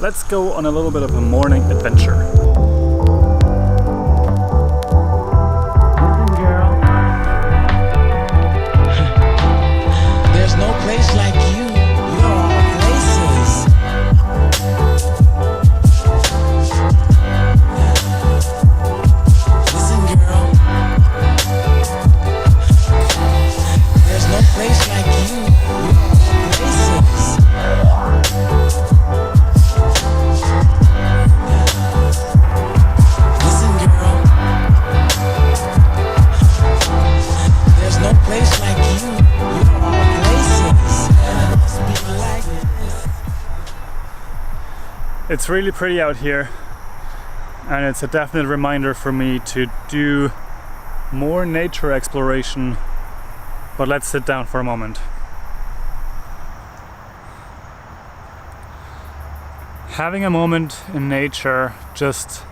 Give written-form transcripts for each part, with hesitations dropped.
let's go on a little bit of a morning adventure. Listen, girl. There's no place like you. You're all places. Listen, girl. There's no place like you. You're all places. Listen, girl. There's no place like you. You're all places. And it must be like this. It's really pretty out here, and it's a definite reminder for me to do more nature exploration. But let's sit down for a moment. Having a moment in nature, just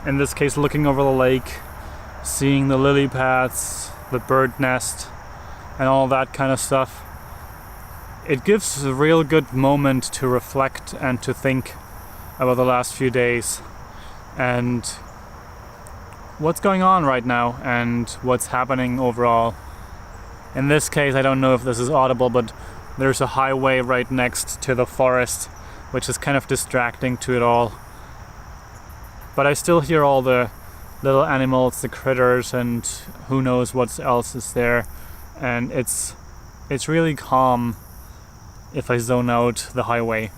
in this case looking over the lake, seeing the lily pads, the bird nest, and all that kind of stuff, it gives a real good moment to reflect and to think about the last few days and what's going on right now and what's happening overall. In this case, I don't know if this is audible, but there's a highway right next to the forest, which is kind of distracting to it all. But I still hear all the little animals, the critters, and who knows what else is there. And it's really calm if I zone out the highway.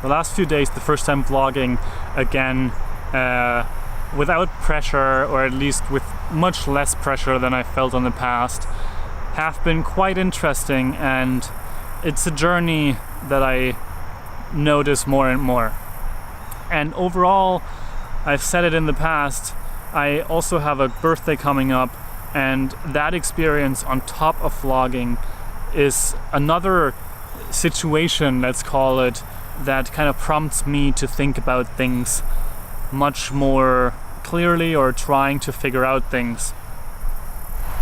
The last few days, the first time vlogging again, without pressure, or at least with much less pressure than I felt in the past, have been quite interesting, and it's a journey that I notice more and more. And overall, I've said it in the past, I also have a birthday coming up, and that experience on top of vlogging is another situation, let's call it, that kind of prompts me to think about things much more clearly, or trying to figure out things.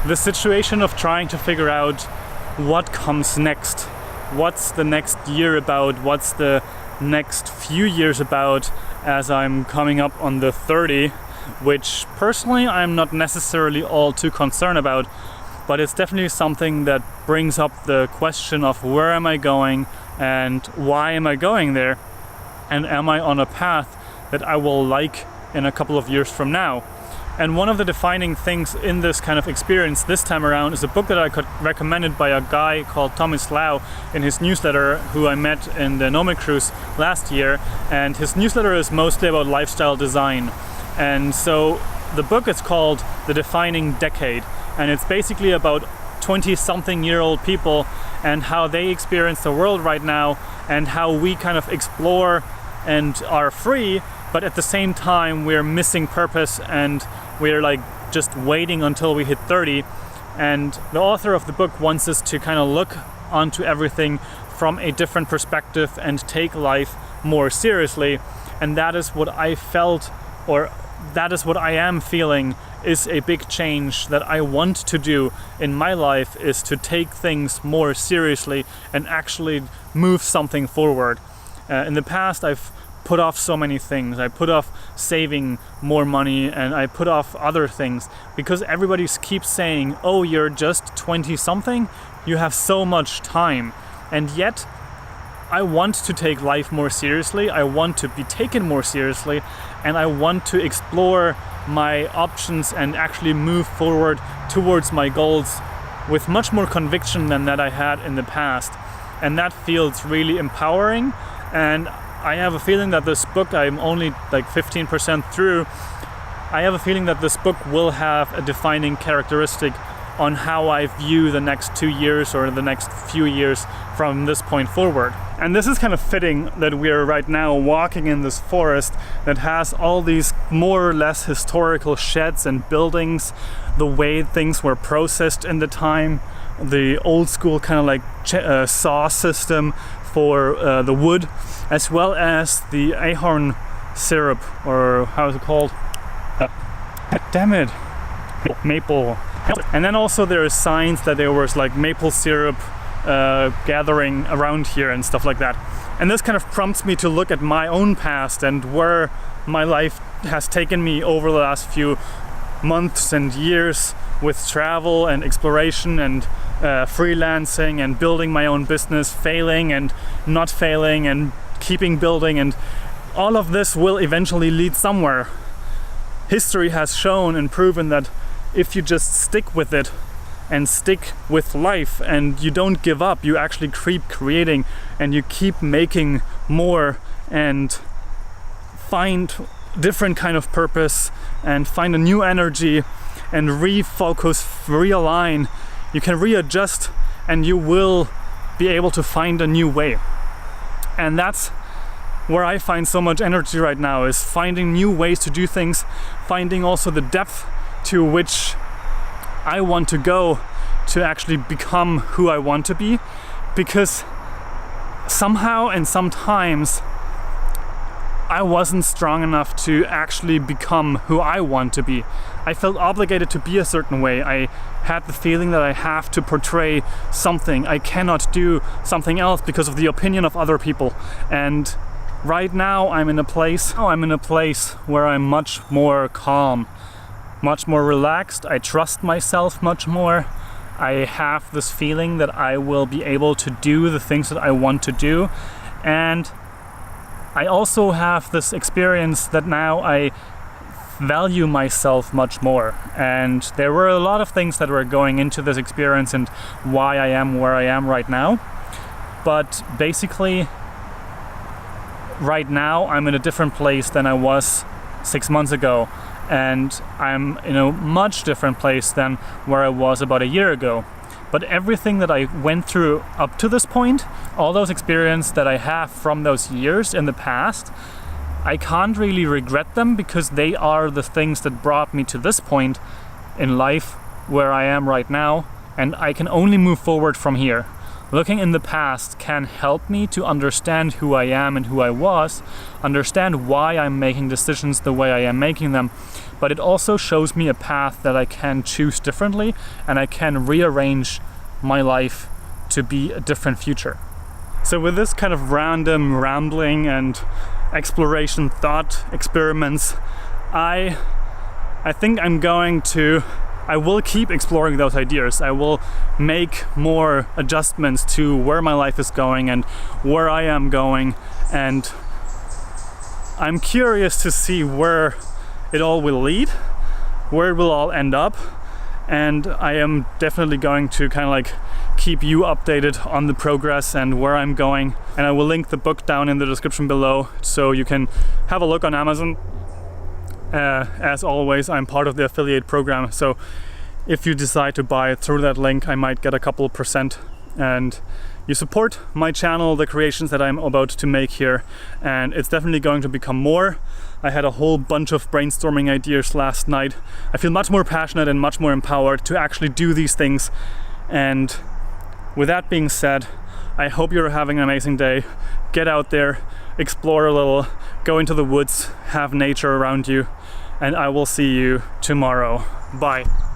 The situation of trying to figure out what comes next. What's the next year about? What's the next few years about, as I'm coming up on the 30, which personally I'm not necessarily all too concerned about, but it's definitely something that brings up the question of where am I going and why am I going there, and am I on a path that I will like in a couple of years from now. And one of the defining things in this kind of experience this time around is a book that I got recommended by a guy called Thomas Lau in his newsletter, who I met in the Nomad Cruise last year. And his newsletter is mostly about lifestyle design. And so the book is called The Defining Decade. And it's basically about 20-something-year-old people and how they experience the world right now, and how we kind of explore and are free, but at the same time we're missing purpose and we're like just waiting until we hit 30. And the author of the book wants us to kind of look onto everything from a different perspective and take life more seriously. And that is what I felt, or that is what I am feeling, is a big change that I want to do in my life, is to take things more seriously and actually move something forward. In the past, I've put off so many things. I put off saving more money, and I put off other things because everybody keeps saying, oh, you're just 20 something, you have so much time. And yet I want to take life more seriously, I want to be taken more seriously, and I want to explore my options and actually move forward towards my goals with much more conviction than that I had in the past. And that feels really empowering. And I have a feeling that this book, I'm only like 15% through, I have a feeling that this book will have a defining characteristic on how I view the next 2 years or the next few years from this point forward. And this is kind of fitting that we're right now walking in this forest that has all these more or less historical sheds and buildings, the way things were processed in the time, the old school kind of like saw system for the wood, as well as the ahorn syrup, or how is it called? Damn it, maple. And then also there are signs that there was like maple syrup gathering around here and stuff like that. And this kind of prompts me to look at my own past and where my life has taken me over the last few months and years with travel and exploration and freelancing and building my own business, failing and not failing and keeping building, and all of this will eventually lead somewhere. History has shown and proven that if you just stick with it and stick with life and you don't give up, you actually keep creating and you keep making more and find different kind of purpose and find a new energy and refocus, realign. You can readjust and you will be able to find a new way. And that's where I find so much energy right now, is finding new ways to do things, finding also the depth to which I want to go to actually become who I want to be. Because somehow and sometimes I wasn't strong enough to actually become who I want to be. I felt obligated to be a certain way. I had the feeling that I have to portray something. I cannot do something else because of the opinion of other people. And right now I'm in a place where I'm much more calm, much more relaxed. I trust myself much more. I have this feeling that I will be able to do the things that I want to do. And I also have this experience that now I value myself much more. And there were a lot of things that were going into this experience and why I am where I am right now. But basically, right now I'm in a different place than I was 6 months ago. And I'm in a much different place than where I was about a year ago. But everything that I went through up to this point, all those experiences that I have from those years in the past, I can't really regret them because they are the things that brought me to this point in life where I am right now, and I can only move forward from here. Looking in the past can help me to understand who I am and who I was, understand why I'm making decisions the way I am making them, but it also shows me a path that I can choose differently and I can rearrange my life to be a different future. So with this kind of random rambling and exploration thought experiments, I think I will keep exploring those ideas. I will make more adjustments to where my life is going and where I am going, and I'm curious to see where it all will lead, where it will all end up, and I am definitely going to kind of like keep you updated on the progress and where I'm going. And I will link the book down in the description below so you can have a look on Amazon. As always, I'm part of the affiliate program, so if you decide to buy it through that link, I might get a couple %, and you support my channel, the creations that I'm about to make here, and it's definitely going to become more. I had a whole bunch of brainstorming ideas last night. I feel much more passionate and much more empowered to actually do these things. And with that being said, I hope you're having an amazing day. Get out there, explore a little, go into the woods, have nature around you, and I will see you tomorrow. Bye.